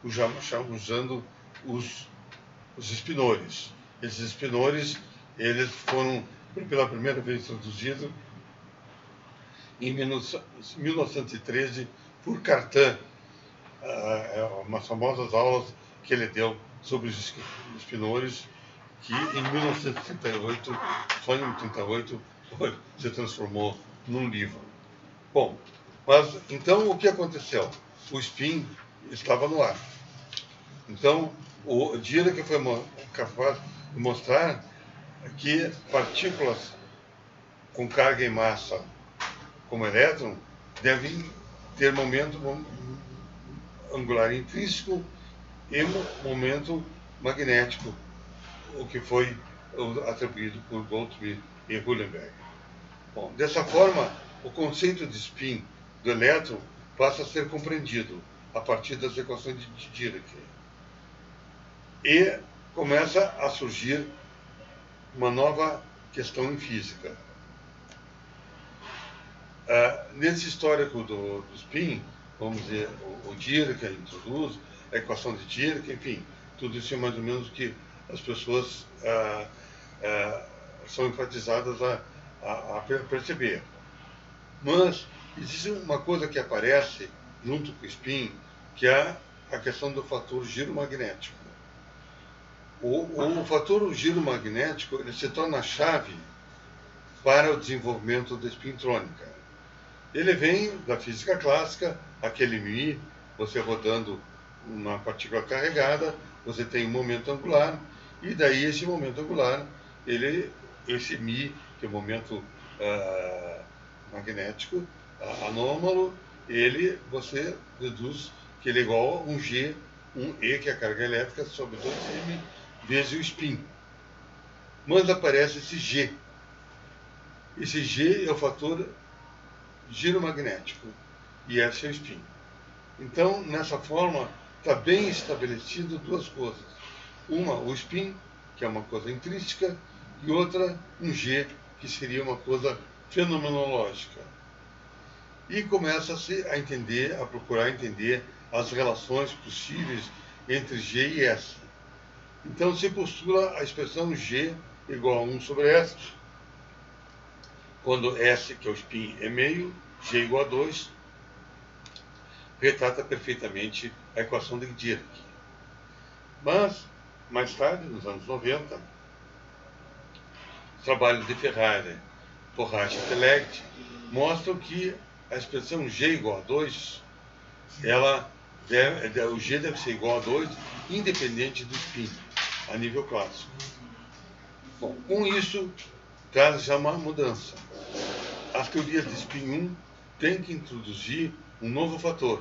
usando os spinores. Esses spinores, eles foram pela primeira vez traduzidos em 1913 por Cartan, umas famosas aulas que ele deu sobre os spinores, que em 1938, só em 1938, se transformou num livro. Bom, mas então o que aconteceu? O spin estava no ar. Então, o Dirac foi capaz de mostrar que partículas com carga e massa como elétron devem ter momento angular intrínseco e momento magnético, o que foi atribuído por Goldschmidt e Uhlenberg. Bom, dessa forma, o conceito de spin do elétron passa a ser compreendido a partir das equações de Dirac. E começa a surgir uma nova questão em física. Nesse histórico do spin, vamos dizer, o Dirac introduz a equação de Dirac, enfim, tudo isso é mais ou menos o que as pessoas são enfatizadas a perceber. Mas existe uma coisa que aparece junto com o spin, que é a questão do fator giro magnético. O fator giro magnético ele se torna a chave para o desenvolvimento da espintrônica. Ele vem da física clássica, aquele Mi, você rodando uma partícula carregada, você tem um momento angular, e daí esse momento angular, esse Mi, que é o momento magnético anômalo, você deduz que ele é igual a um G, um E, que é a carga elétrica, sobre 2m, vezes o spin. Mas aparece esse G. Esse G é o fator giro magnético, e esse é o spin. Então, nessa forma, está bem estabelecido 2 coisas. Uma, o spin, que é uma coisa intrínseca, e outra, um G, que seria uma coisa fenomenológica. E começa-se a entender, a procurar entender as relações possíveis entre G e S. Então se postula a expressão G igual a 1 sobre S, quando S, que é o spin, é meio, G igual a 2, retrata perfeitamente a equação de Dirac. Mas, mais tarde, nos anos 90, os trabalhos de Ferrari, Porrache e Telegde mostram que a expressão G igual a 2, o G deve ser igual a 2, independente do spin, a nível clássico. Bom, com isso, traz já uma mudança. As teorias de spin 1 têm que introduzir um novo fator.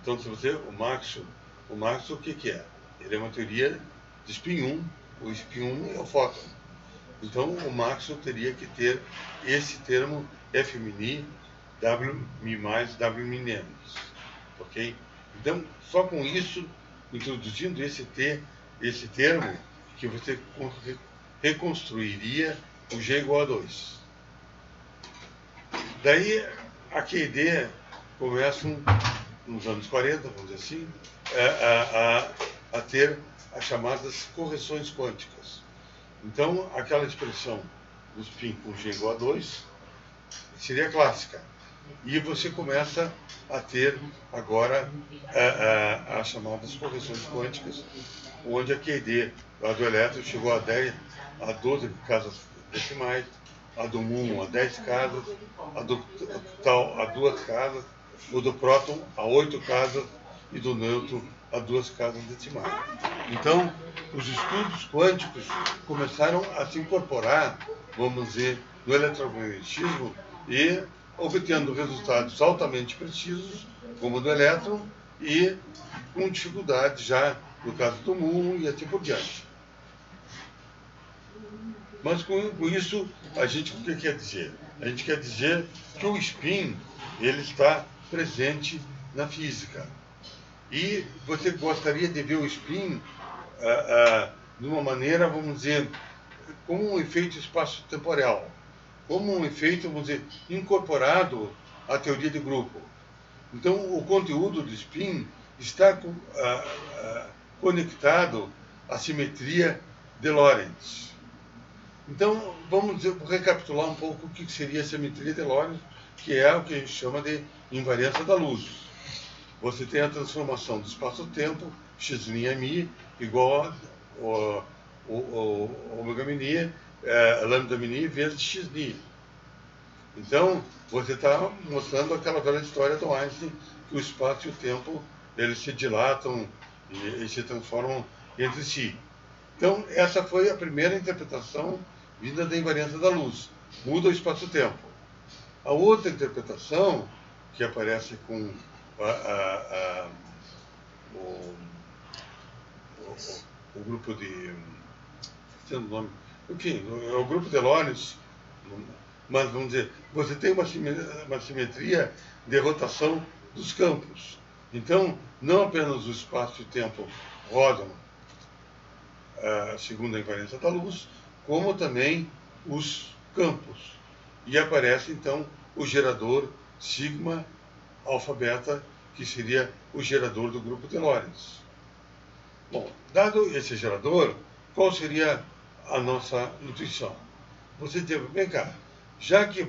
Então, se você, o Maxwell, o que é? Ele é uma teoria de spin 1, o spin 1 é o fóton. Então, o Maxwell teria que ter esse termo F mini, W mi mais, W mi menos. Ok? Então, só com isso, introduzindo esse termo, que você reconstruiria o G igual a 2. Daí a QED começam, nos anos 40, vamos dizer assim, a ter as chamadas correções quânticas. Então, aquela expressão do spin com G igual a 2 seria clássica. E você começa a ter agora as chamadas correções quânticas, onde a QED lá do elétron chegou a 12 casas decimais, a do muon a 10 casas, a do tal a 2 casas, o do próton a 8 casas e do nêutron a 2 casas decimais. Então, os estudos quânticos começaram a se incorporar, vamos dizer, no eletromagnetismo e obtendo resultados altamente precisos, como o do elétron, e com dificuldade já no caso do muon e assim por diante. Mas com isso, a gente o que quer dizer? A gente quer dizer que o spin ele está presente na física. E você gostaria de ver o spin de uma maneira, vamos dizer, como um efeito espaço-temporal, como um efeito, vamos dizer, incorporado à teoria de grupo. Então, o conteúdo do spin está conectado à simetria de Lorentz. Então, vamos recapitular um pouco o que seria a simetria de Lorentz, que é o que a gente chama de invariância da luz. Você tem a transformação do espaço-tempo, x'mi, igual a ômega mini, lambda mini vezes xni. Então, você está mostrando aquela velha história do Einstein, que o espaço e o tempo eles se dilatam e se transformam entre si. Então, essa foi a primeira interpretação vinda da invariância da luz. Muda o espaço-tempo. A outra interpretação, que aparece com o grupo de... Tendo nome... Enfim, é o grupo de Lorentz, mas vamos dizer, você tem uma simetria de rotação dos campos. Então, não apenas o espaço e o tempo rodam segundo a invariância da luz, como também os campos. E aparece, então, o gerador sigma alfa beta, que seria o gerador do grupo de Lorentz. Bom, dado esse gerador, qual seria a nossa intuição? Você diz, vem cá, já que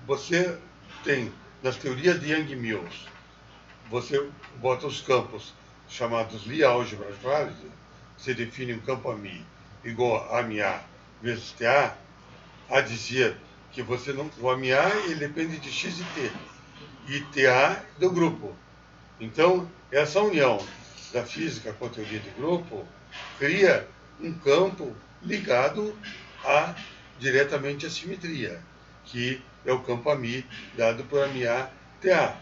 você tem, nas teorias de Yang-Mills, você bota os campos chamados Lie álgebras válidas, você define um campo AMI igual a AMI-A vezes TA, a dizer que você não, o AMI-A ele depende de X e T, e TA do grupo. Então, essa união da física com a teoria de grupo cria um campo ligado diretamente à simetria, que é o campo AMI dado por AMI-A-TA.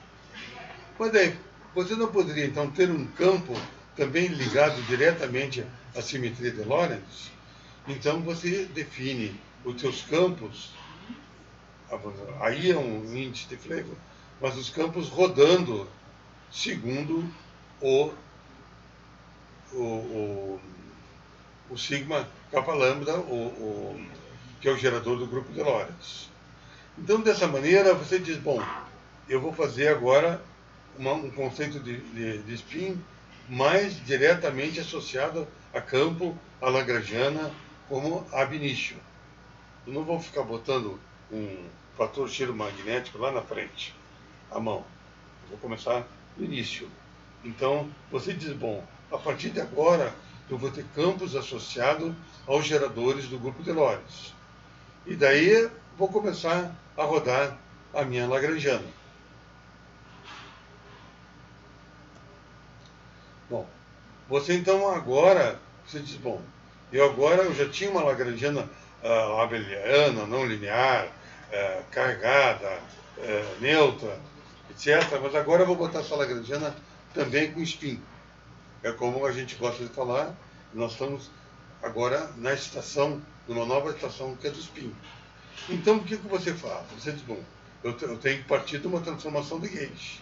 Mas daí, você não poderia então ter um campo também ligado diretamente à simetria de Lorentz? Então você define os seus campos, aí é um índice de Flavor, mas os campos rodando segundo o sigma kappa lambda, que é o gerador do grupo de Lorentz. Então, dessa maneira, você diz, bom, eu vou fazer agora um conceito de spin mais diretamente associado a campo, a lagrangiana, como ab initio. Eu não vou ficar botando um fator cheiro magnético lá na frente, à mão. Eu vou começar no início. Então, você diz, bom, a partir de agora, eu vou ter campos associados aos geradores do grupo de Lorentz. E daí, vou começar a rodar a minha lagrangiana. Bom, você então agora, você diz, bom, eu já tinha uma lagrangiana abeliana, não linear, carregada, neutra, etc. Mas agora eu vou botar essa lagrangiana também com spin. É como a gente gosta de falar, nós estamos agora na estação, numa nova estação que é do spin. Então, o que você faz? Você diz, bom, eu tenho que partir de uma transformação de gauge.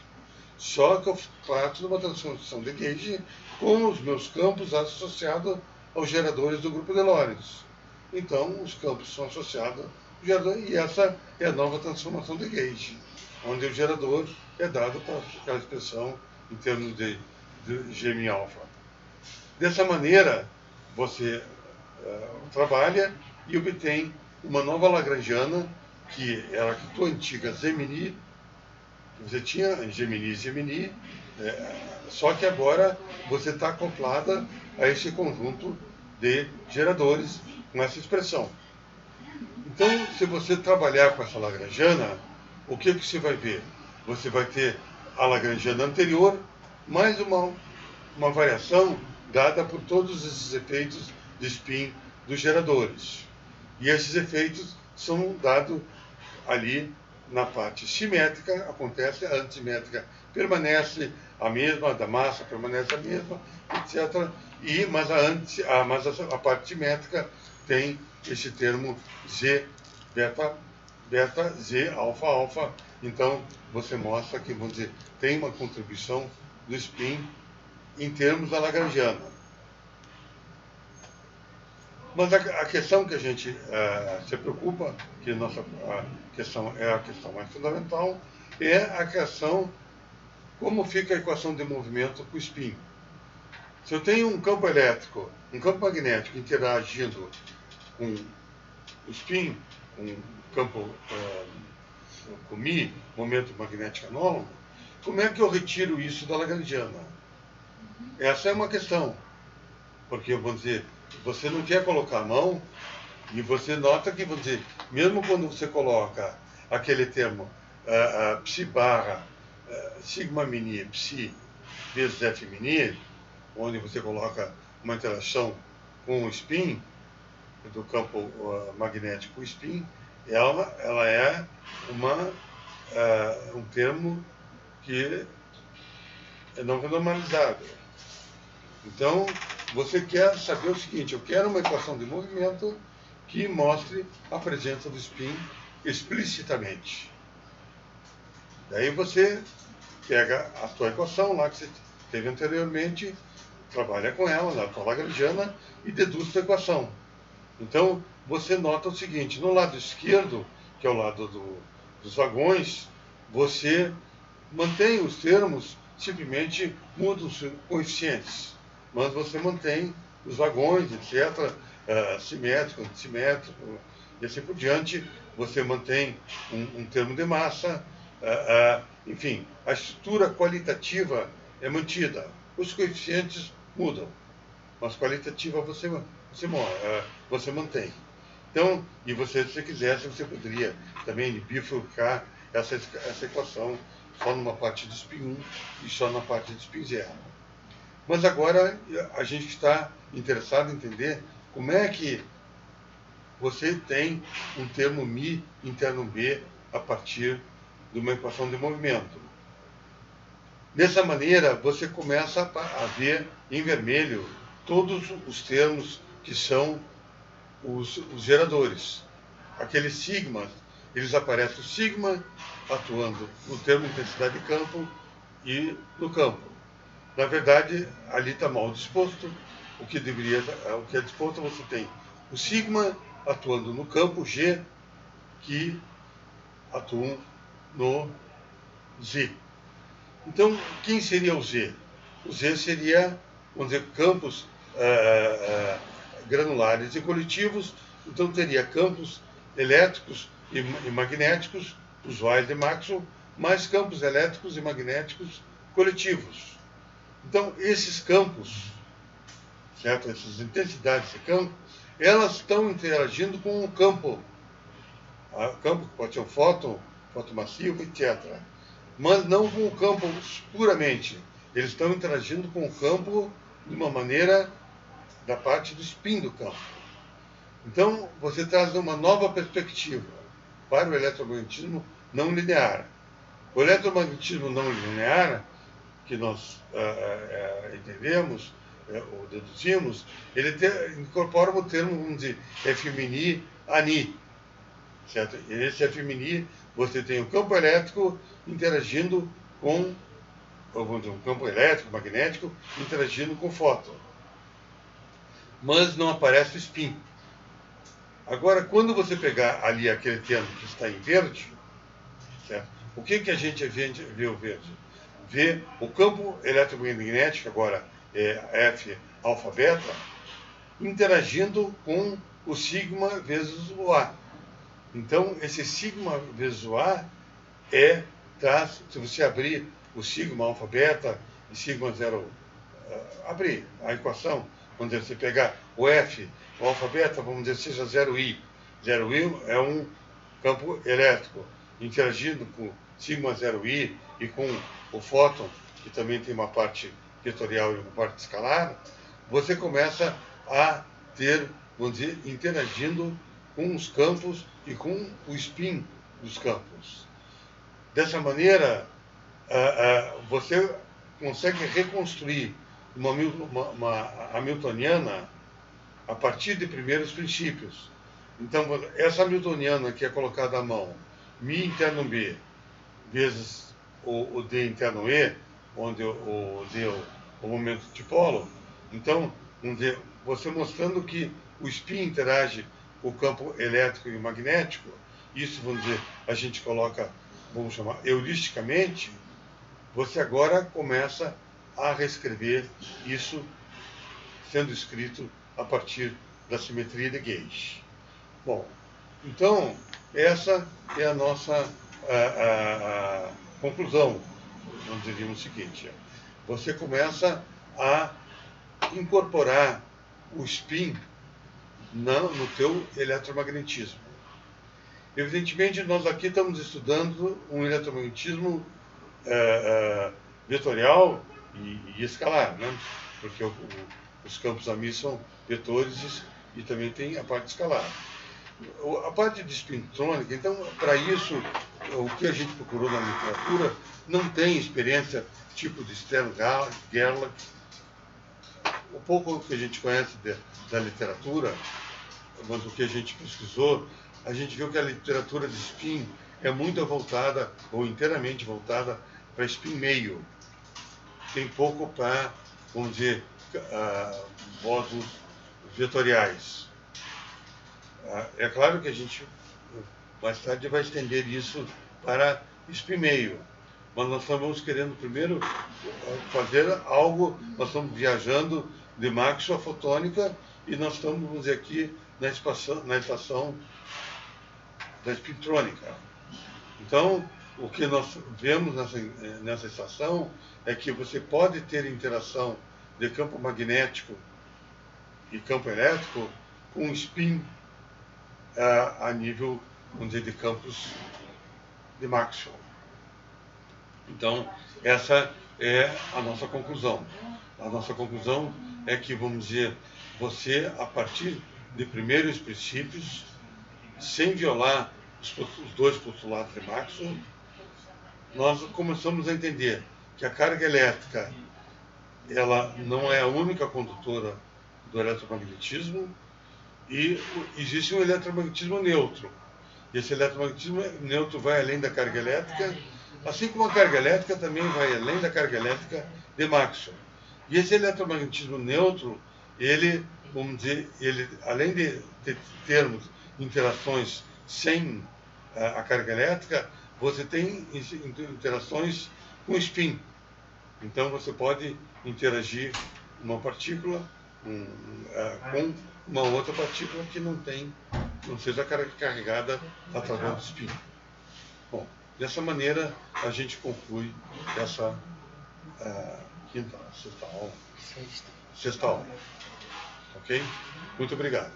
Só que eu parto de uma transformação de gauge com os meus campos associados aos geradores do grupo de Lorentz. então os campos são associados ao gerador, e essa é a nova transformação de gauge, onde o gerador é dado para aquela expressão em termos de G alfa. Dessa maneira, você trabalha e obtém uma nova Lagrangiana, que era a tua antiga Gemini. Você tinha Gemini, só que agora você está acoplada a esse conjunto de geradores com essa expressão. Então, se você trabalhar com essa Lagrangiana, o que você vai ver? Você vai ter a Lagrangiana anterior, mais uma variação dada por todos esses efeitos de spin dos geradores. E esses efeitos são dados ali na parte simétrica, acontece, a antissimétrica permanece a mesma, a da massa permanece a mesma, etc. Mas a parte simétrica tem esse termo Z beta, Z alfa. Então, você mostra que, vamos dizer, tem uma contribuição do spin em termos da Lagrangiana. Mas a questão que a gente se preocupa, que a nossa questão é a questão mais fundamental, é a questão como fica a equação de movimento com o spin. Se eu tenho um campo elétrico, um campo magnético interagindo com o spin, com o campo com μ, momento magnético anômalo, como é que eu retiro isso da Lagrangiana? Essa é uma questão, porque, vamos dizer, você não quer colocar a mão, e você nota que, vamos dizer, mesmo quando você coloca aquele termo psi barra sigma mini psi vezes f mini, onde você coloca uma interação com o spin, do campo magnético com o spin, ela é um termo que é não renormalizado. Então, você quer saber o seguinte: eu quero uma equação de movimento que mostre a presença do spin explicitamente. Daí você pega a tua equação lá que você teve anteriormente, trabalha com ela na tua Lagrangiana e deduz a tua equação. Então, você nota o seguinte: no lado esquerdo, que é o lado dos vagões, você mantém os termos, simplesmente muda os coeficientes, mas você mantém os vagões, etc., simétrico, antissimétrico, e assim por diante. Você mantém um termo de massa, enfim, a estrutura qualitativa é mantida. Os coeficientes mudam, mas qualitativa você mantém. Então, e você, se quisesse, você poderia também bifurcar essa equação só numa parte de spin 1 e só na parte de spin 0. Mas agora a gente está interessado em entender como é que você tem um termo μ interno B a partir de uma equação de movimento. Dessa maneira, você começa a ver em vermelho todos os termos que são os geradores. Aqueles sigmas, eles aparecem o sigma atuando no termo intensidade de campo e no campo. Na verdade, ali está mal disposto. O que é disposto, você tem o sigma atuando no campo G, que atuam no Z. Então, quem seria o Z? O Z seria, vamos dizer, campos granulares e coletivos. Então, teria campos elétricos e magnéticos, usuais de Maxwell, mais campos elétricos e magnéticos coletivos. Então, esses campos, certo? Essas intensidades de campo, elas estão interagindo com o campo. O campo que pode ser um fóton massivo, etc. Mas não com o campo puramente. Eles estão interagindo com o campo de uma maneira da parte do spin do campo. Então, você traz uma nova perspectiva para o eletromagnetismo não linear. O eletromagnetismo não linear, que nós entendemos, ou deduzimos, ele incorpora o termo, vamos dizer, F-mini ani. Certo? E nesse F-mini, você tem o campo elétrico interagindo com, vamos dizer, um campo elétrico, magnético, interagindo com o fóton. Mas não aparece o spin. Agora, quando você pegar ali aquele termo que está em verde, certo? O que a gente vê o verde? Vê o campo eletromagnético, agora é F alfa beta, interagindo com o sigma vezes o A. Então, esse sigma vezes o A se você abrir o sigma alfa beta e sigma zero, abrir a equação, vamos dizer, você pegar o F, o alfa beta, vamos dizer, seja 0I. 0I é um campo elétrico interagindo com sigma 0I e com o fóton, que também tem uma parte vetorial e uma parte escalar, você começa a ter, vamos dizer, interagindo com os campos e com o spin dos campos. Dessa maneira, você consegue reconstruir uma hamiltoniana a partir de primeiros princípios. Então, essa hamiltoniana que é colocada à mão, μ interno B, vezes o D interno E, onde o D é o momento dipolo, então, você mostrando que o spin interage com o campo elétrico e magnético, isso, vamos dizer, a gente coloca, vamos chamar, heuristicamente, você agora começa a reescrever isso sendo escrito a partir da simetria de Gauge. Bom, então, essa é a nossa conclusão. Nós diríamos o seguinte: você começa a incorporar o spin no teu eletromagnetismo. Evidentemente, nós aqui estamos estudando um eletromagnetismo vetorial e escalar, né? Porque os campos AMI são vetores e também tem a parte escalar. A parte de spintrônica, então, para isso, o que a gente procurou na literatura não tem experiência tipo de Stern-Gerlach. O pouco que a gente conhece da literatura, mas o que a gente pesquisou, a gente viu que a literatura de spin é muito voltada, ou inteiramente voltada, para spin meio. Tem pouco para, vamos dizer, módulos vetoriais. É claro que a gente, mais tarde, vai estender isso para spin meio. Mas nós estamos querendo primeiro fazer algo, nós estamos viajando de Maxwell fotônica e nós estamos, vamos dizer, aqui na estação da spintrônica. Então, o que nós vemos nessa estação é que você pode ter interação de campo magnético e campo elétrico com spin a nível, vamos dizer, de campos de Maxwell. Então, essa é a nossa conclusão. A nossa conclusão é que, vamos dizer, você, a partir de primeiros princípios, sem violar os dois postulados de Maxwell, nós começamos a entender que a carga elétrica ela não é a única condutora do eletromagnetismo e existe um eletromagnetismo neutro. Esse eletromagnetismo neutro vai além da carga elétrica, assim como a carga elétrica também vai além da carga elétrica de Maxwell. E esse eletromagnetismo neutro, ele, vamos dizer, ele, além de termos interações sem a carga elétrica, você tem interações com spin. Então você pode interagir uma partícula com uma outra partícula que não seja carregada através do spin. Bom, dessa maneira a gente conclui essa sexta aula. Ok? Muito obrigado.